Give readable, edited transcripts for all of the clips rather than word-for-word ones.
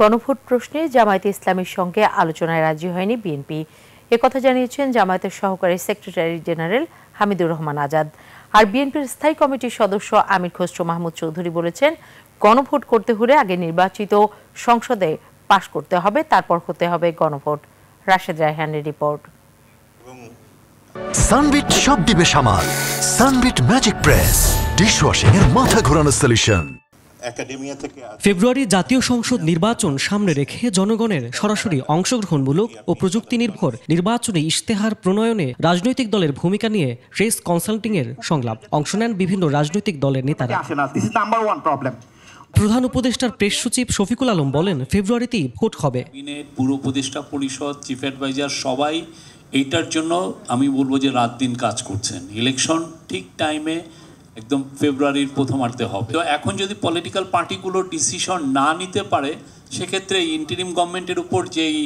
গণভোট প্রশ্নে জামায়াতে ইসলামীর সঙ্গে আলোচনায় রাজি হয়নি বিএনপি। একথা জানিয়েছেন জামায়াতের সহকারী সেক্রেটারি জেনারেল হামিদুর রহমান আজাদ। আর বিএনপির স্থায়ী কমিটির সদস্য আমির খসরু মাহমুদ চৌধুরী বলেছেন, গণভোট করতে হলে আগে নির্বাচিত সংসদে পাশ করতে হবে, তারপর হতে হবে গণভোট। রাশেদ রায়হানের রিপোর্ট। সানবিট সব দিবে সামাল। সানবিট ম্যাজিক প্রেস ডিশওয়াশিং এর মাথা ঘোরানো সলিউশন। ফেব্রুয়ারি জাতীয় সংসদ নির্বাচন সামনে রেখে জনগণের সরাসরি অংশগ্রহণমূলক ও প্রযুক্তি নির্ভর নির্বাচনী ইশতেহার প্রণয়নে রাজনৈতিক দলের ভূমিকা নিয়ে প্রেস কনসাল্টিং এর সংলাপ অংশ নেন বিভিন্ন রাজনৈতিক দলের নেতারা। প্রধান উপদেষ্টার প্রেস সচিব শফিকুল আলম বলেন, ফেব্রুয়ারিতেই ভোট হবে। পুরো উপদেষ্টা পরিষদ, চিফ অ্যাডভাইজার সবাই এইটার জন্য আমি বলবো যে রাত দিন কাজ করছেন। ইলেকশন ঠিক টাইমে একদম ফেব্রুয়ারির প্রথমার্ধে হবে। তো এখন যদি পলিটিক্যাল পার্টিগুলো ডিসিশন না নিতে পারে, সেক্ষেত্রে ইন্টারিম গভর্নমেন্টের উপর যেই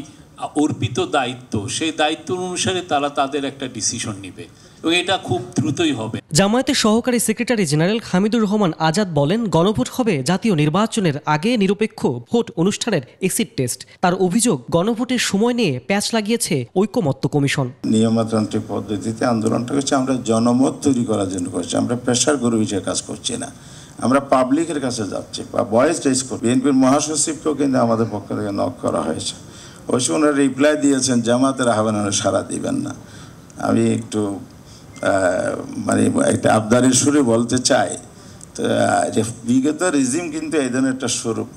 অর্পিত দায়িত্ব, সেই দায়িত্ব অনুসারে তারা তাদের একটা ডিসিশন নেবে এবং এটা খুব দ্রুতই হবে। জামায়াতের সহকারী সেক্রেটারি জেনারেল হামিদুর রহমান আজাদ বলেন, গণভোট হবে জাতীয় নির্বাচনের আগে নিরপেক্ষ ভোট অনুষ্ঠানের এক্সিট টেস্ট। তার অভিযোগ, গণভোটের সময় নিয়ে প্যাচ লাগিয়েছে ঐকমত্য কমিশন। নিয়মতান্ত্রিক পদ্ধতিতে আন্দোলনটা হচ্ছে আমরা জনমত তৈরি করার জন্য করছি, আমরা প্রেশার গ্রুপ হিসেবে কাজ করছি না, আমরা পাবলিকের কাছে যাচ্ছি বা ভয়েস রেজ করছি। বিএনপির মহাসচিবকেও কিন্তু আমাদের পক্ষ থেকে নক করা হয়েছে, ওই সময় ওনারা রিপ্লাই দিয়েছেন জামাতের আহ্বানে সাড়া দিবেন না। আমি একটু মানে একটা আবদারের সুরে বলতে চাই, বিগত রিজিম কিন্তু এই ধরনের একটা স্বরূপ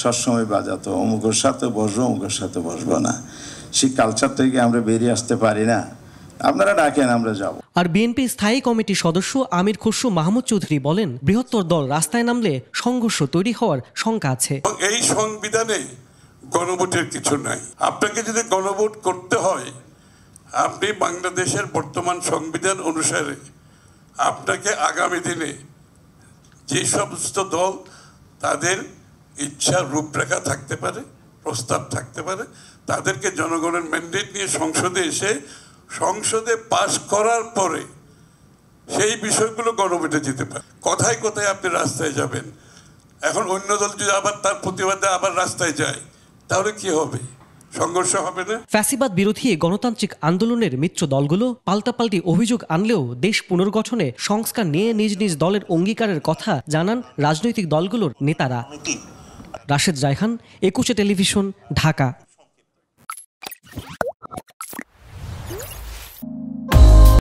সবসময় বাজাতো, অমুকের সাথে বসবো, অমুকের সাথে বসবো না। সেই কালচার থেকে আমরা বেরিয়ে আসতে পারি না। আপনারা ডাকেন, আমরা যাব। আর বিএনপি স্থায়ী কমিটির সদস্য আমির খসরু মাহমুদ চৌধুরী বলেন, বৃহত্তর দল রাস্তায় নামলে সংঘর্ষ তৈরি হওয়ার শঙ্কা আছে। এই সংবিধানে গণভোটের কিছু নাই। আপনাকে যদি গণভোট করতে হয়, আপনি বাংলাদেশের বর্তমান সংবিধান অনুসারে আপনাকে আগামী দিনে যে সমস্ত দল তাদের ইচ্ছার রূপরেখা থাকতে পারে, প্রস্তাব থাকতে পারে, তাদেরকে জনগণের ম্যান্ডেট নিয়ে সংসদে এসে সংসদে পাশ করার পরে সেই বিষয়গুলো গণভোটে যেতে পারে। কোথায় কোথায় আপনি রাস্তায় যাবেন? এখন অন্য দল যদি আবার তার প্রতিবাদে আবার রাস্তায় যায়, তাহলে কি হবে? সংঘর্ষ হবে না? ফ্যাসিবাদ বিরোধী গণতান্ত্রিক আন্দোলনের মিত্র দলগুলো পাল্টাপাল্টি অভিযোগ আনলেও দেশ পুনর্গঠনে সংস্কার নিয়ে নিজ নিজ দলের অঙ্গীকারের কথা জানান রাজনৈতিক দলগুলোর নেতারা। রাশেদ রায়হান, 21 টেলিভিশন, ঢাকা।